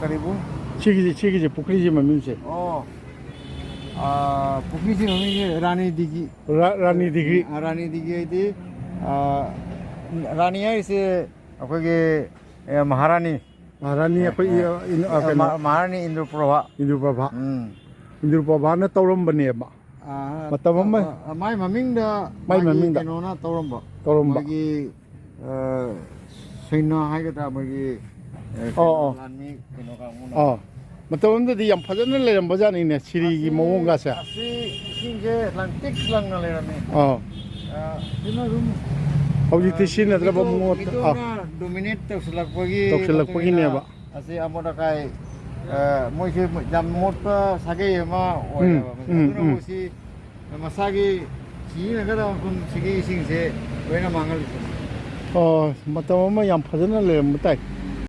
ꯀꯔꯤꯕꯨ ꯁꯤꯒꯤꯁꯦ ꯄꯨꯈ꯭ꯔꯤꯁꯤ ꯃꯃꯤꯡꯁꯦ ꯑꯣ ꯄꯨꯈ꯭ꯔꯤꯁꯤ ꯃꯃꯤꯡꯁꯦ ꯔꯥꯅꯤ ꯔꯥꯅꯤ ꯗꯤꯒ꯭ꯔꯤ ꯍꯥꯏꯗꯤ ꯔꯥꯅꯤ ꯍꯥꯏꯔꯤꯁꯦ ꯑꯩꯈꯣꯏꯒꯤ ꯃꯍꯥꯔꯥꯅꯤ ꯃꯍꯥꯔꯥꯅꯤ ꯑꯩꯈꯣꯏ ꯀꯩꯅꯣ ꯃꯍꯥꯔꯥꯅꯤ ꯏꯟꯗ꯭ꯔꯄ꯭ꯔꯚꯥ ꯏꯟꯗ꯭ꯔꯄ꯭ꯔꯚꯥ ꯏꯟꯗ꯭ꯔꯄ꯭ꯔꯚꯥꯅ ꯇꯧꯔꯝꯕꯅꯦꯕ ꯃꯇꯝ ꯑꯃ ꯃꯥꯏ ꯃꯃꯤꯡꯗ ꯃꯥꯏ ꯃꯥꯒꯤ ꯃꯃꯤꯡꯗ ꯀꯩꯅꯣꯅ ꯇꯧꯔꯝꯕ ꯇꯧꯔꯝꯕ ꯃꯣꯏꯒꯤ ꯁꯩꯅ ꯍꯥꯏꯒꯗ꯭ꯔꯥ ꯃꯣꯏꯒꯤ ꯑꯣ ꯂꯥꯟꯃꯤ ꯀꯩꯅꯣ ꯀꯥꯡꯕꯨꯅ ꯃꯇꯝ ꯑꯃꯗꯗꯤ ꯌꯥꯝ ꯐꯖꯅ ꯂꯩꯔꯝꯕꯖꯥꯠꯅꯤꯅꯦ ꯁꯤꯔꯤꯒꯤ ꯃꯑꯣꯡꯒꯁꯦ ꯑꯁꯤ ꯏꯁꯤꯡꯁꯦ ꯂꯪꯇꯤꯛ ꯂꯪꯅ ꯂꯩꯔꯝꯃꯦ ꯁꯤꯅ ꯑꯗꯨꯝ ꯍꯧꯖꯤꯛꯇꯤ ꯁꯤꯖꯤꯟꯅꯗ꯭ꯔꯕ ꯃꯣꯠꯇ ꯗꯣꯃꯤꯅꯦꯠ ꯇꯧꯁꯤꯜꯂꯛꯄꯒꯤ ꯇꯧꯁꯤꯜꯂꯛꯄꯒꯤꯅꯦꯕ ꯑꯁꯤ ꯑꯃꯣꯠ ꯑꯀꯥꯏ ꯃꯣꯏꯁꯦ ꯌꯥꯝ ꯃꯣꯠꯄ ꯁꯥꯒꯩ ꯑꯃ ꯑꯣꯏꯌꯦꯕ ꯑꯗꯨꯅꯕꯨ ꯁꯤ ꯃꯁꯥꯒꯤ ꯁꯤꯖꯤꯟꯅꯒꯗꯕ ꯃꯐꯝ ꯁꯤꯒꯤ ꯏꯁꯤꯡꯁꯦ ꯂꯣꯏꯅ ꯃꯥꯡꯍꯜꯂꯤꯁꯦ ꯃꯇꯝ ꯑꯃ ꯌꯥꯝ ꯐꯖꯅ ꯂꯩꯔꯝꯕ ꯇꯥꯏ